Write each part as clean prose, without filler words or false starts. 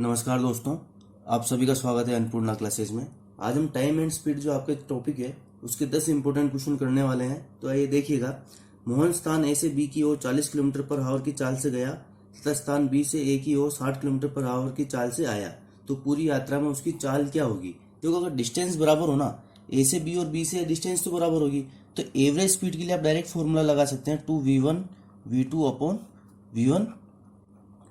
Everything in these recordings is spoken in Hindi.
नमस्कार दोस्तों, आप सभी का स्वागत है अन्नपूर्णा क्लासेज में। आज हम टाइम एंड स्पीड जो आपके टॉपिक है उसके 10 इंपॉर्टेंट क्वेश्चन करने वाले हैं। तो आइए देखिएगा। मोहन स्थान ए से बी की ओर 40 किलोमीटर पर आवर की चाल से गया तथा स्थान बी से ए की ओर 60 किलोमीटर पर आवर की चाल से आया, तो पूरी यात्रा में उसकी चाल क्या होगी। देखो, अगर डिस्टेंस बराबर हो ना, ए से बी और बी से डिस्टेंस तो बराबर होगी, तो एवरेज स्पीड के लिए आप डायरेक्ट फॉर्मूला लगा सकते हैं 2v1 v2 upon v1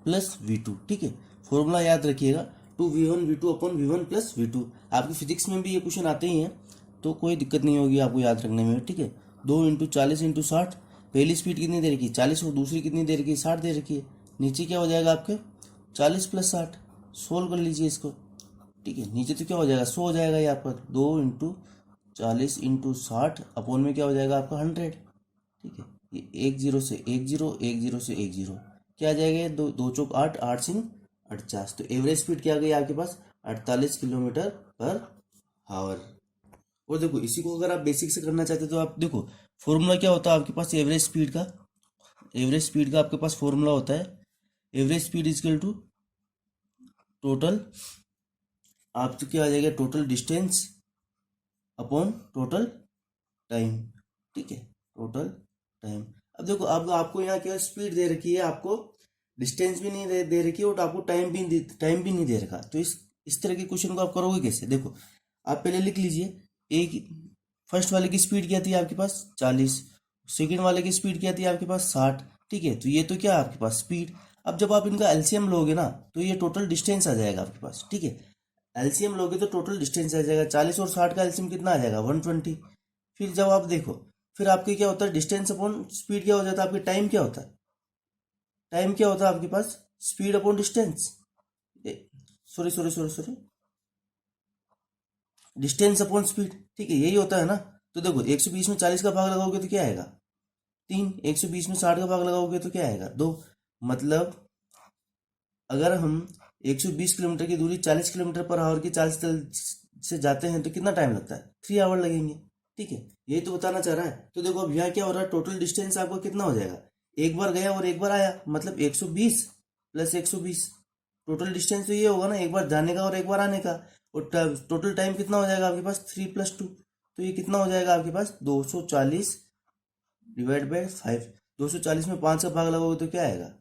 plus v2। ठीक है, फॉर्मूला याद रखिएगा 2v1 v2 upon v1 plus v2। आपकी फिजिक्स में भी ये क्वेश्चन आते ही हैं, तो कोई दिक्कत नहीं होगी आपको याद रखने में। ठीक है, 2 × 40 × 60। पहली स्पीड कितनी दे रखी है 40 और दूसरी कितनी दे रखी है 60 दे रखी है। नीचे क्या हो जाएगा आपके 40 + 60। सोल्व कर लीजिए इसको। ठीक है, नीचे तो क्या हो जाएगा 100 हो जाएगा यहाँ पर। 2 × 40 × 60 अपॉन में क्या हो जाएगा आपका 100। ठीक है, ये 1 0 से 1 0 1 0 से 1 0 क्या आ जाएगा, ये 2 चौक 8 8 सिंह 48। तो एवरेज स्पीड क्या आ गई आपके पास 48 किलोमीटर पर आवर। और देखो, इसी को अगर आप बेसिक से करना चाहते हो तो आप देखो फॉर्मूला क्या होता है आपके पास एवरेज स्पीड का। एवरेज स्पीड का आपके पास फॉर्मूला होता है average speed equal to total, आप तो क्या आ जाएगा total distance upon total time. ठीक है, टोटल टाइम। अब देखो, अब आपको यहाँ क्या स्पीड दे रखी है, आपको डिस्टेंस भी नहीं दे रखी है और आपको टाइम भी नहीं दे रखा। तो इस तरह के क्वेश्चन को आप करोगे कैसे। देखो, आप पहले लिख लीजिए एक फर्स्ट वाले की स्पीड क्या थी आपके पास 40, सेकंड वाले की स्पीड क्या थी आपके पास 60। ठीक है, तो ये तो क्या आपके पास स्पीड। अब जब आप इनका एलसीएम लोगे ना, तो ये टोटल डिस्टेंस आ जाएगा आपके पास। ठीक है, एलसीएम लोगे तो टोटल डिस्टेंस आ जाएगा। 40 और 60 का एलसीएम कितना आ जाएगा 120। फिर जब आप देखो, फिर आपके क्या होता है डिस्टेंस अपॉन स्पीड क्या हो जाता है, आपके टाइम क्या होता है, टाइम क्या होता है आपके पास speed upon distance. Sorry sorry sorry sorry, distance upon speed. ठीक है, यही होता है ना। तो देखो 120 में 40 का भाग लगाओगे तो क्या आएगा 3, 120 में 60 का भाग लगाओगे तो क्या आएगा 2। मतलब अगर हम 120 किलोमीटर की दूरी 40 किलोमीटर पर आवर की चाल से जाते हैं तो कितना टाइम लगता है 3 आवर लगेंगे। ठीक है, यही तो बताना चाह रहा है। तो देखो अब यहाँ क्या हो रहा है, टोटल डिस्टेंस आपका कितना हो जाएगा, एक बार गया और एक बार आया, मतलब 120 + 120। टोटल डिस्टेंस तो ये होगा ना, एक बार जाने का और एक बार आने का। और टोटल टाइम कितना हो जाएगा आपके पास 3 + 2, तो ये कितना हो जाएगा आपके पास 240 डिवाइड बाई 5। 240 में 5 का भाग लगाओगे तो क्या आएगा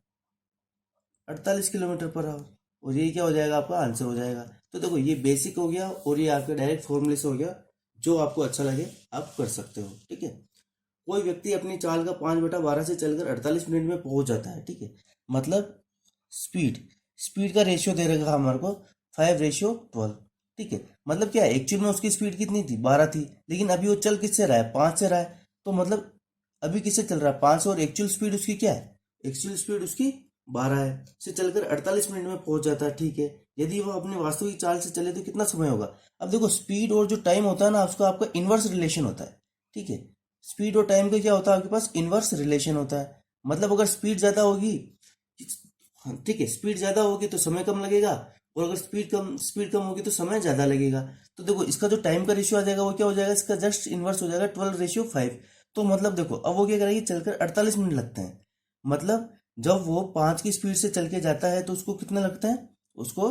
48 किलोमीटर पर आवर। और ये क्या हो जाएगा आपका आंसर हो जाएगा। तो देखो, ये बेसिक हो गया और ये आपके डायरेक्ट फॉर्मूले से हो गया। जो आपको अच्छा लगे आप कर सकते हो। ठीक है, कोई व्यक्ति अपनी चाल का 5/12 से चलकर 48 मिनट में पहुंच जाता है। ठीक है, मतलब स्पीड स्पीड का रेशियो दे रखा हमारे को 5:12। ठीक है, मतलब क्या है एक्चुअल में उसकी स्पीड कितनी थी 12 थी, लेकिन अभी वो चल किससे रहा है 5 से रहा है। तो मतलब अभी किससे चल रहा है 5 से, और एक्चुअल स्पीड उसकी क्या है, एक्चुअल स्पीड उसकी 12 है, से चलकर 48 मिनट में पहुंच जाता है। ठीक है, यदि वो अपने वास्तविक चाल से चले तो कितना समय होगा। अब देखो, स्पीड और जो टाइम होता है ना, उसका आपका इनवर्स रिलेशन होता है। ठीक है, स्पीड और टाइम का क्या होता है आपके पास इनवर्स रिलेशन होता है। मतलब अगर स्पीड ज्यादा होगी, ठीक है, स्पीड ज्यादा होगी तो समय कम लगेगा, और अगर स्पीड कम होगी तो समय ज्यादा लगेगा। तो देखो, इसका जो टाइम का रेशियो आ जाएगा वो क्या हो जाएगा, इसका जस्ट इनवर्स हो जाएगा 12:5। तो मतलब देखो, अब वो क्या करेगी, चलकर 48 मिनट लगते हैं। मतलब जब वो 5 की स्पीड से चल के जाता है तो उसको कितने लगते हैं, उसको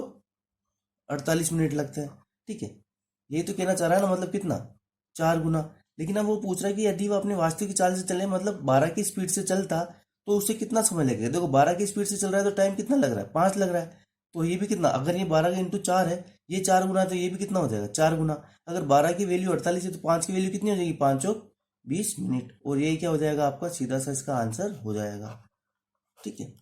48 मिनट लगते हैं। ठीक है, यही तो कहना चाह रहा है ना, मतलब कितना 4 गुना। लेकिन अब वो पूछ रहा है कि यदि वो अपने वास्तविक चाल से चले, मतलब 12 की स्पीड से चलता, तो उसे कितना समय लगेगा। देखो, 12 की स्पीड से चल रहा है तो टाइम कितना लग रहा है 5 लग रहा है। तो ये भी कितना, अगर ये 12 का इंटू 4 है, ये 4 गुना है, तो ये भी कितना हो जाएगा 4 गुना। अगर 12 की वैल्यू 48 है तो 5 की वैल्यू कितनी हो जाएगी 5 और 20 मिनट। और यही क्या हो जाएगा आपका सीधा सा इसका आंसर हो जाएगा। ठीक है,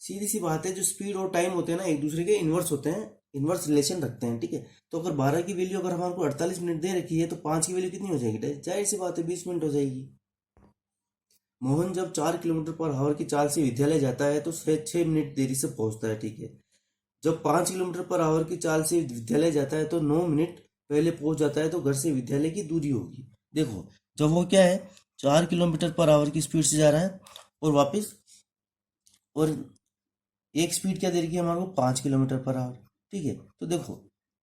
सीधी सी बात है, जो स्पीड और टाइम होते हैं ना एक दूसरे के इन्वर्स होते हैं, इन्वर्स रिलेशन रखते हैं। ठीक है, तो अगर 12 की वैल्यू अगर हमारे को 48 मिनट दे रखी है तो 5 की वैल्यू कितनी हो जाएगी, जाहिर सी बात है 20 मिनट हो जाएगी। मोहन जब 4 किलोमीटर पर आवर की चाल से विद्यालय जाता है तो 6 मिनट देरी से पहुंचता है। ठीक है, जब 5 किलोमीटर पर आवर की चाल से विद्यालय जाता है तो 9 मिनट पहले पहुंच जाता है, तो घर से विद्यालय की दूरी होगी। देखो, जब वो क्या है 4 किलोमीटर पर आवर की स्पीड से जा रहा है और वापस, और एक स्पीड क्या दे रखी है हमारे को 5 किलोमीटर पर आवर। ठीक है, तो देखो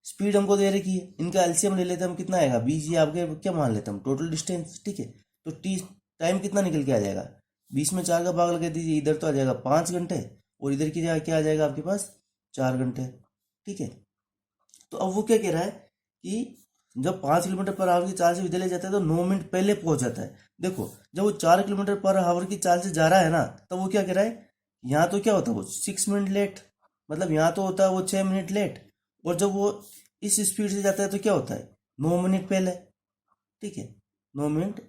स्पीड हमको दे रखी है, इनका एलसीएम ले लेते हैं हम, कितना आएगा 20, ये आपके क्या मान लेते हैं हम टोटल डिस्टेंस। ठीक है, तो टाइम कितना निकल के आ जाएगा, 20 में 4 का भाग लगा दीजिए, इधर तो आ जाएगा 5 घंटे और इधर की जगह क्या आ जाएगा आपके पास 4 घंटे। ठीक है। तो अब वो क्या कह रहा है कि जब 5 किलोमीटर पर आवर की चाल से विद्यालय जाता है तो 9 मिनट पहले पहुंच जाता है। देखो जब वो 4 किलोमीटर पर आवर की चाल से जा रहा है ना, तो वो क्या कह रहा है, यहाँ तो क्या होता है वो 6 मिनट लेट, मतलब यहाँ तो होता है वो 6 मिनट लेट, और जब वो इस स्पीड से जाता है तो क्या होता है 9 मिनट पहले। ठीक है, 9 मिनट,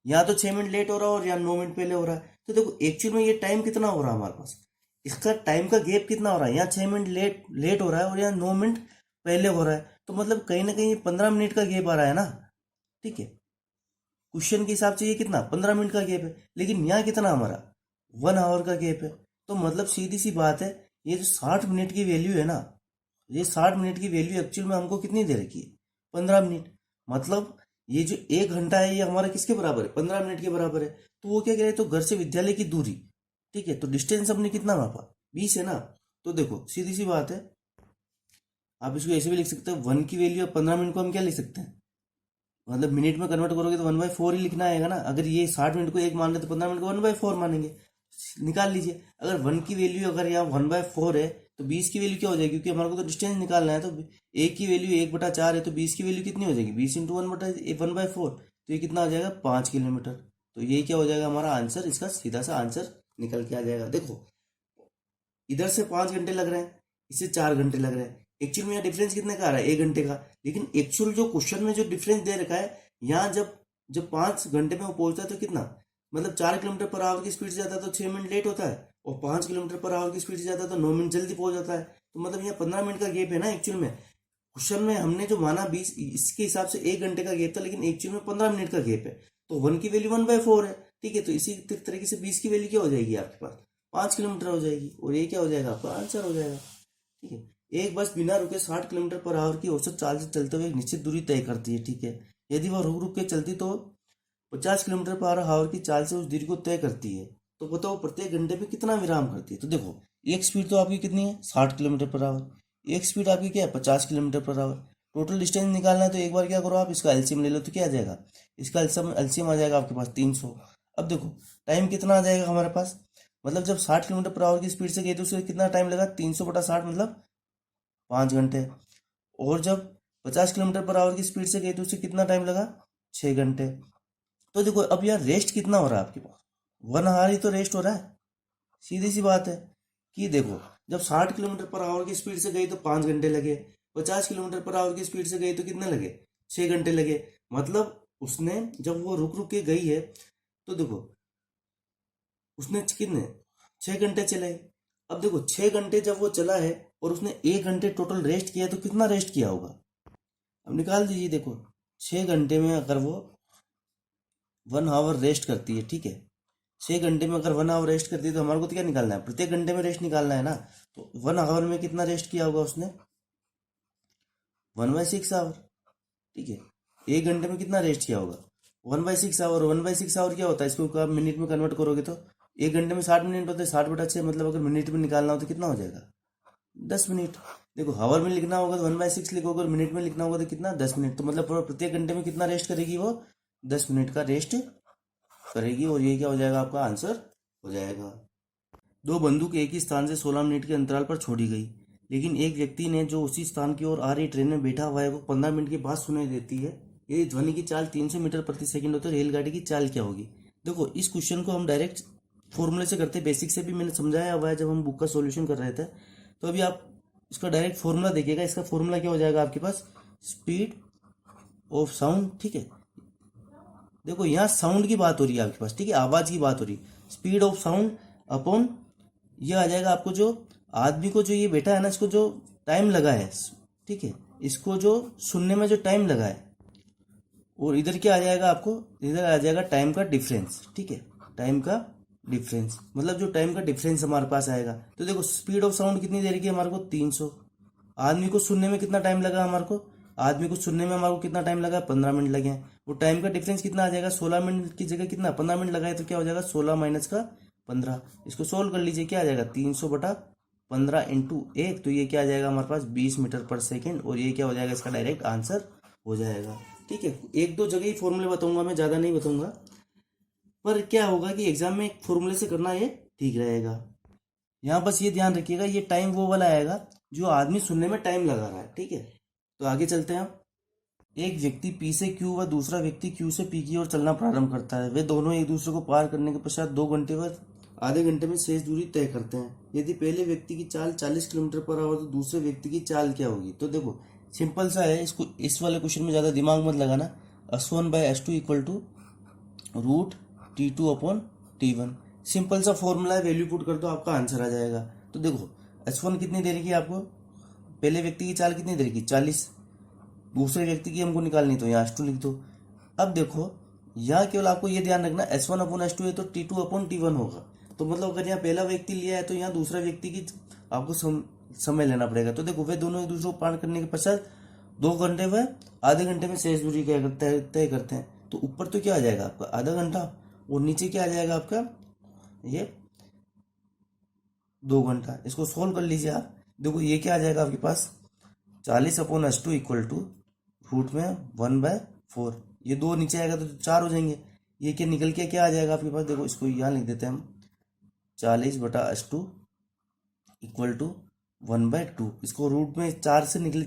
यहाँ तो 6 मिनट लेट हो रहा है और यहाँ 9 मिनट पहले हो रहा है। तो देखो एक्चुअल में ये टाइम कितना हो रहा है हमारे पास, इसका टाइम का गैप कितना हो रहा है, यहाँ 6 मिनट लेट लेट हो रहा है और यहाँ 9 मिनट पहले हो रहा है। तो मतलब कहीं ना कहीं 15 मिनट का गैप आ रहा है ना। ठीक है, क्वेश्चन के हिसाब से ये कितना 15 मिनट का गैप है, लेकिन यहाँ कितना हमारा 1 आवर का गैप है। तो मतलब सीधी सी बात है, ये जो 60 मिनट की वैल्यू है ना, ये 60 मिनट की वैल्यू एक्चुअल में हमको कितनी दे रखी है 15 मिनट। मतलब ये जो 1 घंटा है ये हमारा किसके बराबर है 15 मिनट के बराबर है। तो वो क्या कह रहे हैं, तो घर से विद्यालय की दूरी, ठीक है, तो डिस्टेंस हमने कितना मापा 20 है ना। तो देखो सीधी सी बात है, आप इसको ऐसे भी लिख सकते हैं, 1 की वैल्यू 15 मिनट को हम क्या लिख सकते हैं, मतलब मिनट में कन्वर्ट करोगे तो 1/4 ही लिखना आएगा ना। अगर ये 60 मिनट को 1 मान रहे तो 15 मिनट को 1/4 मानेंगे, निकाल लीजिए। अगर 1 की वैल्यू अगर यहाँ 1/4 है तो 20 की वैल्यू क्या हो जाएगी, क्योंकि हमारे को तो डिस्टेंस निकालना है। तो 1 की वैल्यू 1/4 है, तो 20 की वैल्यू कितनी हो जाएगी 20 इंटू 1/4, तो ये कितना हो जाएगा 5 किलोमीटर। तो ये क्या हो जाएगा हमारा आंसर, इसका सीधा सा आंसर निकल के आ जाएगा। देखो इधर से 5 घंटे लग रहे हैं, इससे 4 घंटे लग रहे हैं, एक्चुअल में यहाँ डिफरेंस कितने का आ रहा है 1 घंटे का। लेकिन एक्चुअल जो क्वेश्चन में जो डिफरेंस दे रखा है, यहाँ जब जब 5 घंटे में वो पहुंचता है तो कितना, मतलब 4 किलोमीटर पर आवर की स्पीड से जाता है तो 6 मिनट लेट होता है, और 5 किलोमीटर पर आवर की स्पीड से जाता है तो 9 मिनट जल्दी पहुंच जाता है। तो मतलब यहाँ 15 मिनट का गैप है ना एक्चुअल में। क्वेश्चन में हमने जो माना 20, इसके हिसाब से 1 घंटे का गैप था, लेकिन एक्चुअल में 15 मिनट का गैप है। तो 1 की वैल्यू 1/4 है। ठीक है, तो इसी तरीके से 20 की वैल्यू क्या हो जाएगी आपके पास 5 किलोमीटर हो जाएगी, और ये क्या हो जाएगा आपका आंसर हो जाएगा। ठीक है, एक बस बिना रुके 60 किलोमीटर पर आवर की औसत चाल से चलते हुए एक निश्चित दूरी तय करती है। ठीक है, यदि वह रुक रुक के चलती तो 50 किलोमीटर पर आवर की चाल से उस दूरी को तय करती है। तो बताओ प्रत्येक घंटे में कितना विराम करती है। तो देखो एक स्पीड तो आपकी कितनी है 60 किलोमीटर पर आवर, एक स्पीड आपकी क्या है 50 kilometre per hour. Total distance निकालना है तो एक बार क्या करो आप इसका एलसीएम ले लो, तो क्या आ जाएगा, इसका एलसीएम आ जाएगा आपके पास 300। अब देखो टाइम कितना आ जाएगा हमारे पास, मतलब जब 60 किलोमीटर पर आवर की स्पीड से गई तो उससे कितना टाइम लगा 300/60, मतलब 5 घंटे। और जब 50 किलोमीटर पर आवर की स्पीड से गई तो उससे कितना टाइम लगा 6 घंटे। तो देखो अब यार रेस्ट कितना हो रहा है आपके पास 1 आवर ही तो रेस्ट हो रहा है। सीधी सी बात है कि देखो जब 60 किलोमीटर पर आवर की स्पीड से गई तो 5 घंटे लगे, 50 किलोमीटर पर आवर की स्पीड से गई तो कितने लगे 6 घंटे लगे। मतलब उसने जब वो रुक रुक के गई है तो देखो उसने कितने 6 घंटे चले। अब देखो 6 घंटे जब वो चला है और उसने 1 घंटे टोटल रेस्ट किया, तो कितना रेस्ट किया होगा अब निकाल दीजिए। देखो 6 घंटे में अगर वो 1 आवर रेस्ट करती है, ठीक है, 6 घंटे में अगर 1 आवर रेस्ट करती है तो हमारे को तो क्या निकालना है, प्रत्येक घंटे में रेस्ट निकालना है ना। तो 1 आवर में कितना रेस्ट किया होगा उसने 1/6 आवर। ठीक है, 1 घंटे में कितना रेस्ट किया होगा 1/6 आवर। 1/6 आवर क्या होता है, इसको आप मिनट में कन्वर्ट करोगे तो 1 घंटे में 60 मिनट होते हैं, 60/6, मतलब अगर मिनट में निकालना हो तो कितना हो जाएगा 10 मिनट। देखो हावर में लिखना होगा तो 1/6 लिखोगे, और मिनट में लिखना होगा तो कितना 10 मिनट। तो मतलब प्रत्येक घंटे में कितना रेस्ट करेगी वो 10 मिनट का रेस्ट करेगी, और ये क्या हो जाएगा आपका आंसर हो जाएगा। दो बंदूक एक ही स्थान से 16 मिनट के अंतराल पर छोड़ी गई, लेकिन एक व्यक्ति ने जो उसी स्थान की ओर आ रही ट्रेन में बैठा हुआ है वो 15 मिनट के बाद सुनाई देती है। यदि ध्वनि की चाल 300 मीटर प्रति सेकंड हो तो रेलगाड़ी की चाल क्या होगी। देखो इस क्वेश्चन को हम डायरेक्ट फॉर्मूले से करते हैं, बेसिक से भी मैंने समझाया हुआ है जब हम बुक का सॉल्यूशन कर रहे थे। तो अभी आप इसका डायरेक्ट फॉर्मूला देखिएगा, इसका फॉर्मूला क्या हो जाएगा आपके पास स्पीड ऑफ साउंड। ठीक है, देखो यहाँ साउंड की बात हो रही है आपके पास, ठीक है, आवाज की बात हो रही है, स्पीड ऑफ साउंड अपॉन ये आ जाएगा आपको जो आदमी को जो ये बैठा है ना इसको जो टाइम लगा है, ठीक है, इसको जो सुनने में जो टाइम लगा है, और इधर क्या आ जाएगा आपको, इधर आ जाएगा टाइम का डिफरेंस। ठीक है, टाइम का डिफरेंस, मतलब जो टाइम का डिफरेंस हमारे पास आएगा। तो देखो स्पीड ऑफ साउंड कितनी देर की है हमारे को 300। आदमी को सुनने में कितना टाइम लगा हमारे को, आदमी को सुनने में हमारे को कितना टाइम लगा 15 मिनट लगे हैं। वो टाइम का डिफरेंस कितना आ जाएगा 16 मिनट की जगह कितना 15 मिनट लगा है, तो क्या हो जाएगा 16 माइनस का 15। इसको सोल्व कर लीजिए, क्या आ जाएगा 300/15 इंटू 1, तो ये क्या आ जाएगा हमारे पास 20 मीटर पर सेकेंड, और ये क्या हो जाएगा इसका डायरेक्ट आंसर हो जाएगा। ठीक है, एक दो जगह ही फॉर्मूले बताऊंगा मैं, ज़्यादा नहीं बताऊंगा, पर क्या होगा कि एग्जाम में एक फॉर्मूले से करना ये ठीक रहेगा। यहाँ बस ये ध्यान रखिएगा, ये टाइम वो वाला आएगा जो आदमी सुनने में टाइम लगा रहा है, ठीक है। तो आगे चलते हैं हम। एक व्यक्ति पी से क्यू व दूसरा व्यक्ति क्यू से पी की ओर चलना प्रारंभ करता है। वे दोनों एक दूसरे को पार करने के पश्चात 2 घंटे व आधे घंटे में शेष दूरी तय करते हैं। यदि पहले व्यक्ति की चाल 40 किलोमीटर पर आवर तो दूसरे व्यक्ति की चाल क्या होगी। तो देखो सिंपल सा है, इसको इस वाले क्वेश्चन में ज़्यादा दिमाग मत लगाना। S1/S2 equal to √T2/T1, simple सा फॉर्मूला है, वैल्यू पुट कर दो आपका आंसर आ जाएगा। तो देखो S1 कितनी दे रही है आपको, पहले व्यक्ति की चाल कितनी दे रही है 40, दूसरे व्यक्ति की हमको निकालनी, तो यहाँ S2 लिख दो। अब देखो यहाँ केवल आपको ये ध्यान रखना S1/S2 है तो T2/T1 होगा। तो मतलब अगर यहाँ पहला व्यक्ति लिया है तो यहाँ दूसरा व्यक्ति की आपको समय लेना पड़ेगा। तो देखो वे दोनों एक दूसरे को पार करने के पश्चात 2 घंटे व आधे घंटे में शेष दूरी तय करते हैं। तो ऊपर तो क्या आ जाएगा आपका आधा घंटा और नीचे क्या आ जाएगा आपका ये 2 घंटा। इसको सोल्व कर लीजिए आप। देखो ये क्या आ जाएगा आपके पास 40/S2 इक्वल टू रूट में 1/4, ये 2 नीचे आएगा तो 4 हो जाएंगे। ये क्या निकल के क्या आ जाएगा आपके पास, देखो इसको यहाँ लिख देते हैं हम 40/S2 इक्वल टू 1/2। इसको रूट में 4 से निकले,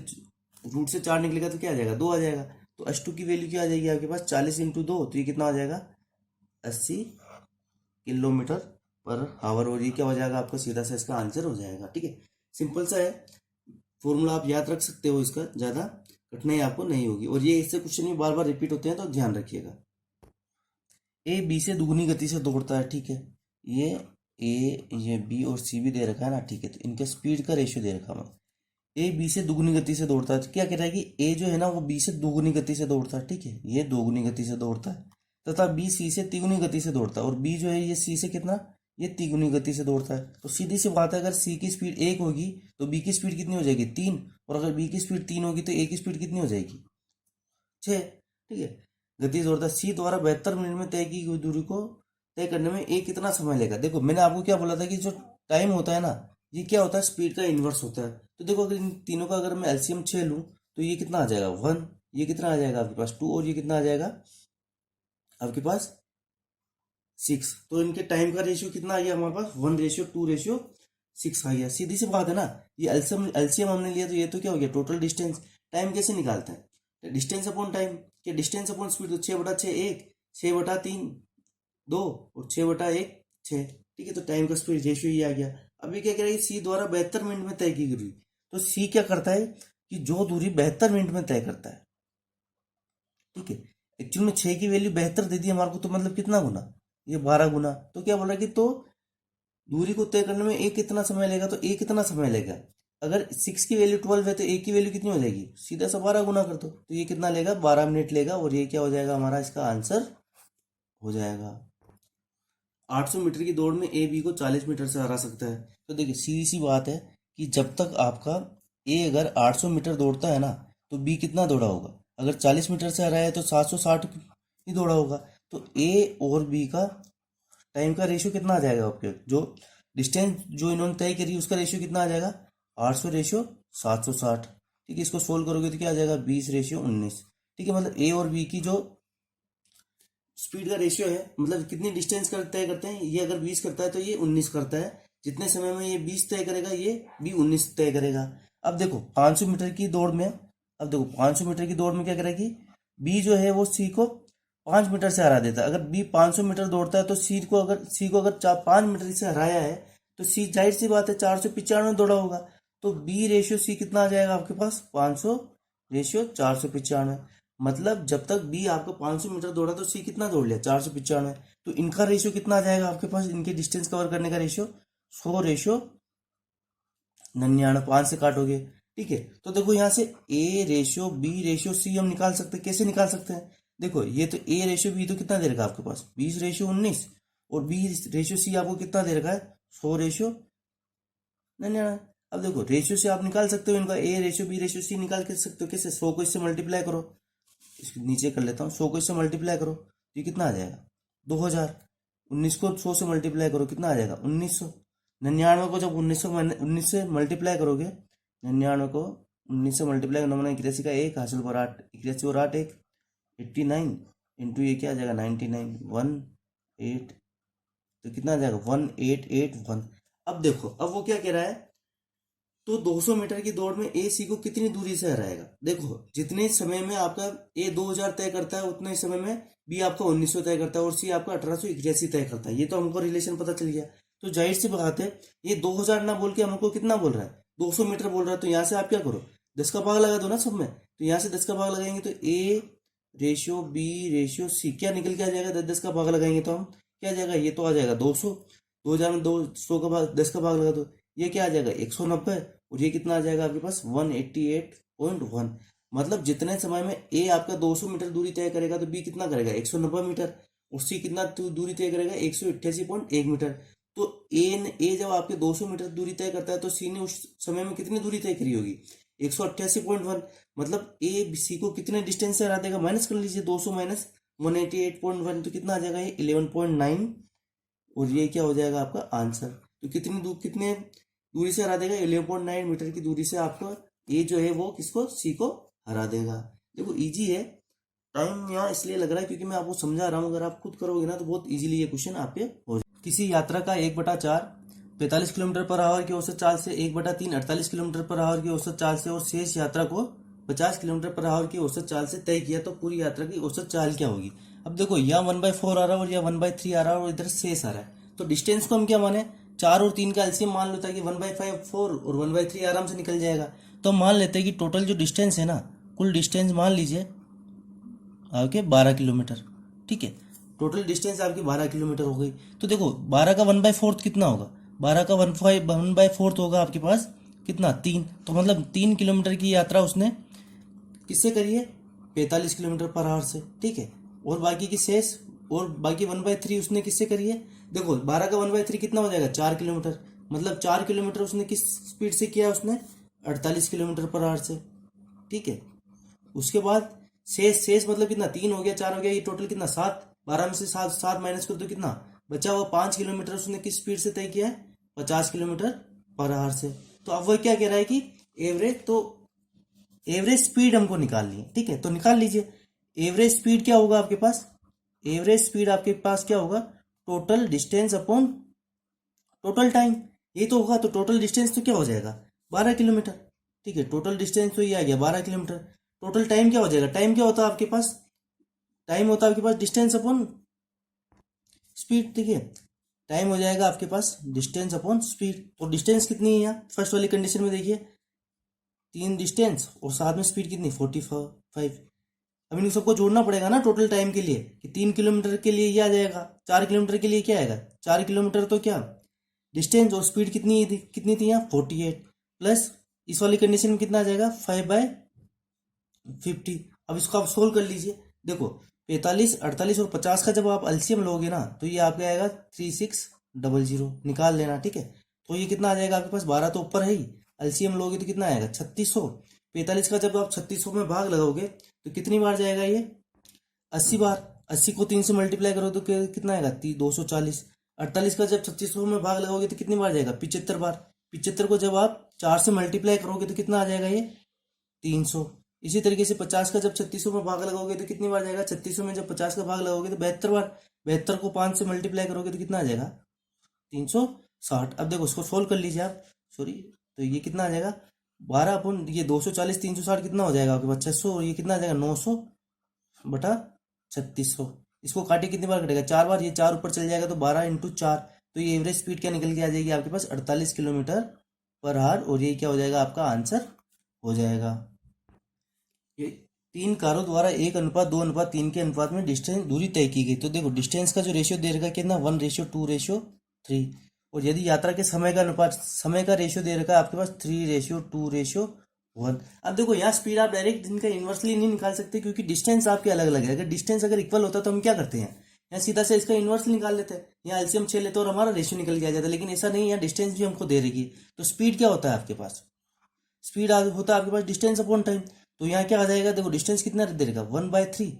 रूट से 4 निकलेगा तो क्या आ जाएगा 2 आ जाएगा। तो S2 की वैल्यू क्या आ जाएगी आपके पास 40 × 2, तो ये कितना आ जाएगा 80 किलोमीटर पर आवर, और ये क्या हो जाएगा आपका सीधा सा इसका आंसर हो जाएगा, ठीक है। सिंपल सा है, फॉर्मूला आप याद रख सकते हो, इसका ज़्यादा कठिनाई आपको नहीं होगी। और ये इससे क्वेश्चन भी बार बार रिपीट होते हैं तो ध्यान रखिएगा। ए बी से दुगनी गति से दौड़ता है, ठीक है। ये ए, ये बी और सी भी दे रखा है ना, ठीक है। तो इनके स्पीड का रेशियो दे रखा है। ए बी से दुगनी गति से दौड़ता है, तो क्या कह रहा है कि ए जो है ना वो बी से दोगुनी गति से दौड़ता है, ठीक है। ये दोगुनी गति से दौड़ता है, तथा बी सी से तिगुनी गति से दौड़ता है। और बी जो है ये सी से कितना, ये तिगुनी गति से दौड़ता है। तो सीधी सी बात है, अगर सी की स्पीड 1 होगी तो बी की स्पीड कितनी हो जाएगी 3, और अगर बी की स्पीड 3 होगी तो ए की स्पीड कितनी हो जाएगी 6, ठीक है। गति दौड़ता है। सी द्वारा 72 मिनट में तय की हुई दूरी को तय करने में ए कितना समय लेगा। देखो मैंने आपको क्या बोला था कि जो टाइम होता है ना, ये क्या होता है स्पीड का इन्वर्स होता है। तो देखो अगर इन तीनों का अगर मैं एलसीएम 6 लूँ तो ये कितना आ जाएगा 1, ये कितना आ जाएगा आपके पास 2, और ये कितना आ जाएगा आपके पास 6। तो इनके टाइम का रेशियो कितना आ गया हमारे पास 1:2:6 आ गया। सीधी सी बात है ना, ये एलसीएम एलसीएम हमने लिया तो ये तो क्या हो गया टोटल डिस्टेंस। टाइम कैसे निकालते हैं, डिस्टेंस अपॉन टाइम, क्या डिस्टेंस अपॉन स्पीड, तो 6/6 1, 6/3 2, और 6/1 6, ठीक है। तो टाइम का स्पीड रेशियो ये आ गया। अभी क्या कह रहा है सी द्वारा 72 मिनट में तय की दूरी। तो सी क्या करता है कि जो दूरी 72 मिनट में तय करता है, ठीक है। एक्चुअल में 6 की वैल्यू 72 दे दी हमारे को, तो मतलब कितना गुना, ये 12 गुना। तो क्या बोल रहा है कि तो दूरी को तय करने में ए कितना समय लेगा, तो ए कितना समय लेगा, अगर 6 की वैल्यू 12 है तो ए की वैल्यू कितनी हो जाएगी, सीधा सा 12 गुना कर दो। तो ये कितना लेगा 12 मिनट लेगा, और ये क्या हो जाएगा हमारा इसका आंसर हो जाएगा। 800 मीटर की दौड़ में ए बी को 40 मीटर से हरा सकता है। तो देखिए सीधी सी बात है कि जब तक आपका ए अगर 800 मीटर दौड़ता है ना, तो बी कितना दौड़ा होगा, अगर 40 मीटर से हरा है तो 760 ही दौड़ा होगा। तो ए और बी का टाइम का रेशियो कितना आ जाएगा आपके, जो डिस्टेंस जो इन्होंने तय करी उसका रेशियो कितना आ जाएगा 800:760, ठीक है। इसको सोल्व करोगे तो क्या आ जाएगा 20:19, ठीक है। मतलब ए और बी की जो स्पीड का रेशियो है, मतलब कितनी डिस्टेंस तय करते हैं, ये अगर 20 करता है तो ये 19 करता है। जितने समय में ये 20 तय करेगा ये भी 19 तय करेगा। अब देखो 500 मीटर की दौड़ में, अब देखो 500 मीटर की दौड़ में क्या करेगी, बी जो है वो सी को 5 मीटर से हरा देता है। अगर बी 500 मीटर दौड़ता है तो सी को अगर 5 मीटर से हराया है तो सी जाहिर सी बात है 495 दौड़ा होगा। तो बी रेशियो सी कितना आ जाएगा आपके पास 500:495। मतलब जब तक बी आपको 500 मीटर दौड़ा तो सी कितना दौड़ लिया 495। तो इनका रेशियो कितना आ जाएगा आपके पास, इनके डिस्टेंस कवर करने का रेशियो 100:99, 5 से काटोगे, ठीक है। तो देखो यहाँ से A ratio B ratio C हम निकाल सकते हैं। कैसे निकाल सकते हैं, देखो ये तो ए रेशियो बी तो कितना दे रखा है आपके पास 20:19, और बी रेशियो सी आपको कितना दे रखा है 100:99। अब देखो रेशियो से आप निकाल सकते हो इनका, A ratio B ratio C निकाल के सकते हो। कैसे, 100 को इससे मल्टीप्लाई करो, इसको नीचे कर लेता हूँ, 100 को इससे मल्टीप्लाई करो तो ये कितना आ जाएगा 2000। 19 को 100 से मल्टीप्लाई करो कितना आ जाएगा 1900। 99 को जब 19 से मल्टीप्लाई करोगे, 99 को 19 से मल्टीप्लाई करना मैंने 81 का 1 हासिल पर 8, 81 और 8 1 89 इंटू ये क्या आ जाएगा 99 18, तो कितना आ जाएगा 1881। अब देखो, अब वो क्या कह रहा है, तो 200 मीटर की दौड़ में ए सी को कितनी दूरी से हराएगा। देखो, जितने समय में आपका ए 2000 तय करता है, उतने समय में बी आपका 1900 तय करता है और सी आपका 1881 तय करता है। ये तो हमको रिलेशन पता चल गया। तो जाहिर सी बात है, ये 2000 ना बोल के हमको कितना बोल रहा है, 200 मीटर बोल रहा है। तो यहाँ से आप क्या करो, 10 का भाग लगा दो ना सब में। तो यहाँ से 10 का भाग लगाएंगे तो A ratio B ratio C क्या निकल के आ जाएगा, 10 10 का भाग लगाएंगे तो हम क्या आ जाएगा, ये तो आ जाएगा 200। 2000 में 200 का भाग 10 का भाग लगा दो, ये क्या आ जाएगा 190। और ये कितना आ जाएगा आपके पास 188.1। मतलब जितने समय में ए आपका 200 मीटर दूरी तय करेगा तो बी कितना करेगा 190 मीटर, और सी कितना दूरी तय करेगा 188.1 मीटर। तो ए जब आपके 200 मीटर दूरी तय करता है तो सी ने उस समय में कितनी दूरी तय करी होगी 188.1। मतलब ए सी को कितने डिस्टेंस से हरा देगा, माइनस कर लीजिए 200 माइनस 188.1 तो कितना आ जाएगा ये 11.9। और ये क्या हो जाएगा आपका आंसर। तो कितने दूरी से हरा देगा, 11.9 मीटर की दूरी से आपको ए जो है वो किसको, सी को हरा देगा। देखो इजी है, टाइम यहाँ इसलिए लग रहा है क्योंकि मैं आपको समझा रहा हूँ। अगर आप खुद करोगे ना तो बहुत इजीली ये क्वेश्चन आपके हो जाए। किसी यात्रा का 1/4 45 किलोमीटर पर आवर की औसत चाल से 1/3 48 किलोमीटर पर आवर की औसत चाल से और शेष यात्रा को 50 किलोमीटर पर आवर की औसत चाल से तय किया, तो पूरी यात्रा की औसत चाल क्या होगी। अब देखो, यहाँ 1/4 आ रहा है और यहाँ 1/3 आ रहा है और इधर शेष आ रहा है। तो डिस्टेंस को हम क्या माने, 4 और 3 का एलसीएम मान लेता है कि 1/5 4 और 1/3 आराम से निकल जाएगा। तो हम मान लेते हैं कि टोटल जो डिस्टेंस है ना, कुल डिस्टेंस मान लीजिए आपके 12 किलोमीटर। ठीक है, टोटल डिस्टेंस आपकी 12 किलोमीटर हो गई। तो देखो 12 का 1/4 कितना होगा, 12 का 1/4 होगा आपके पास कितना 3। तो मतलब 3 किलोमीटर की यात्रा उसने किससे करी है 45 किलोमीटर पर आवर से। ठीक है, और बाकी की शेष और बाकी 1/3 उसने किससे करी है। देखो 12 का 1/3 कितना हो जाएगा 4 किलोमीटर। मतलब 4 किलोमीटर उसने किस स्पीड से किया, उसने 48 किलोमीटर पर आवर से। ठीक है, उसके बाद शेष मतलब कितना 3 हो गया 4 हो गया, ये टोटल कितना 7। 12 में से 7 माइनस कर दो कितना बचा हुआ 5 किलोमीटर उसने किस स्पीड से तय किया है 50 किलोमीटर पर आवर से। तो अब वह क्या कह रहा है कि एवरेज, तो एवरेज स्पीड हमको निकालनी है। ठीक है, तो निकाल लीजिए। एवरेज स्पीड क्या होगा आपके पास, एवरेज स्पीड आपके पास क्या होगा, total distance upon total time, ये तो होगा। तो टोटल डिस्टेंस तो क्या हो जाएगा 12 किलोमीटर। ठीक है, टोटल डिस्टेंस तो ये आ गया 12 किलोमीटर। टोटल टाइम क्या हो जाएगा, टाइम क्या होता है आपके पास, टाइम होता है आपके पास डिस्टेंस अपॉन स्पीड। ठीक है, टाइम हो जाएगा आपके पास डिस्टेंस अपॉन स्पीड। तो डिस्टेंस कितनी है यहाँ फर्स्ट वाली कंडीशन में, देखिए 3 डिस्टेंस और साथ में स्पीड कितनी 45। अब इन सबको जोड़ना पड़ेगा ना टोटल टाइम के लिए, कि 3 किलोमीटर के लिए ये आ जाएगा, 4 किलोमीटर के लिए क्या आएगा 4 किलोमीटर तो क्या डिस्टेंस और स्पीड कितनी थी यहाँ 48 प्लस इस वाली कंडीशन में कितना आ जाएगा 5/50। अब इसको आप सोल्व कर लीजिए। देखो 45 48 और 50 का जब आप एलसीएम लोगे ना तो ये आपका आएगा 3600 निकाल लेना। ठीक है, तो ये कितना आ जाएगा आपके पास 12 तो ऊपर है ही, एलसीएम लोगे तो कितना आएगा 3600। 45 का जब आप 3600 में भाग लगाओगे तो कितनी बार जाएगा ये 80 बार। 80 को 3 से मल्टीप्लाई करो तो कितना आएगा 240। 48 का जब 3600 में भाग लगाओगे तो कितनी बार जाएगा 75 बार। 75 को जब आप 4 से मल्टीप्लाई करोगे तो कितना आ जाएगा ये 300। इसी तरीके से 50 का जब 3600 में भाग लगाओगे तो कितनी बार जाएगा, 3600 में जब 50 का भाग लगाओगे तो 72 बार। 72 को 5 से मल्टीप्लाई करोगे तो कितना आ जाएगा 360। अब देखो उसको सोल्व कर लीजिए आप, सॉरी, तो ये कितना आ जाएगा 12 अपन ये 240 360 कितना हो जाएगा आपके पास 600, और ये कितना आ जाएगा 900 बटा 3600। इसको काटे कितनी बार कटेगा 4 बार, ये 4 ऊपर चल जाएगा तो 12 इंटू 4। तो ये एवरेज स्पीड क्या निकल के आ जाएगी आपके पास 48 किलोमीटर पर आवर, और ये क्या हो जाएगा आपका आंसर हो जाएगा। ये 3 कारों द्वारा 1:2:3 के अनुपात में डिस्टेंस दूरी तय की गई। तो देखो डिस्टेंस का जो रेशियो दे रखा है कितना 1:2:3, और यदि यात्रा के समय का अनुपात, समय का रेशियो दे रखा है आपके पास 3:2:1। अब देखो यहाँ स्पीड आप डायरेक्ट इनका इन्वर्सली नहीं निकाल सकते क्योंकि डिस्टेंस आपके अलग अलग है। अगर डिस्टेंस अगर इक्वल होता तो हम क्या करते हैं यहाँ सीधा से इसका इन्वर्स निकाल लेते हैं, यहाँ एलसीएम 6 लेते और हमारा रेशियो निकल के आ जाता है। लेकिन ऐसा नहीं, यहाँ डिस्टेंस भी हमको दे रही। तो स्पीड क्या होता है आपके पास, स्पीड होता है आपके पास डिस्टेंस अपॉन टाइम। तो यहाँ क्या आ जाएगा, देखो डिस्टेंस कितना दे देगा 1/3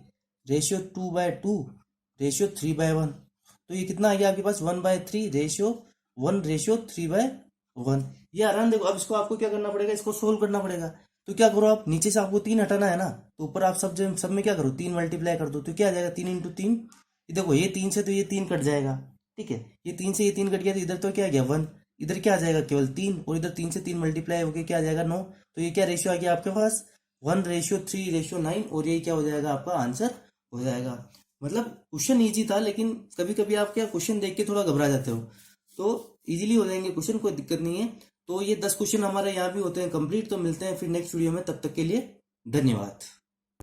रेशियो 2/2 रेशियो 3/1। तो ये कितना आ गया आपके पास 1/3 रेशियो 1 रेशियो 3/1। ये आराम देखो। अब इसको आपको क्या करना पड़ेगा, इसको सोल्व करना पड़ेगा। तो क्या करो आप, नीचे से आपको 3 हटाना है ना, तो ऊपर आप सब में क्या करो 3 मल्टीप्लाई कर दो। तो क्या आ जाएगा 3 इंटू 3, देखो ये 3 से तो ये 3 कट जाएगा। ठीक है, ये 3 से ये 3 कट गया तो इधर तो क्या आ गया 1। इधर क्या आ जाएगा, केवल 3, और इधर 3 से 3 मल्टीप्लाई होकर क्या आ जाएगा 9। तो ये क्या रेशियो आ गया आपके पास, 1:3:9, और यही क्या हो जाएगा आपका आंसर हो जाएगा। मतलब क्वेश्चन इजी था, लेकिन कभी कभी आप क्या क्वेश्चन देख के थोड़ा घबरा जाते हो, तो इजीली हो जाएंगे क्वेश्चन, कोई दिक्कत नहीं है। तो ये 10 क्वेश्चन हमारे यहाँ भी होते हैं कंप्लीट। तो मिलते हैं फिर नेक्स्ट वीडियो में, तब तक के लिए धन्यवाद।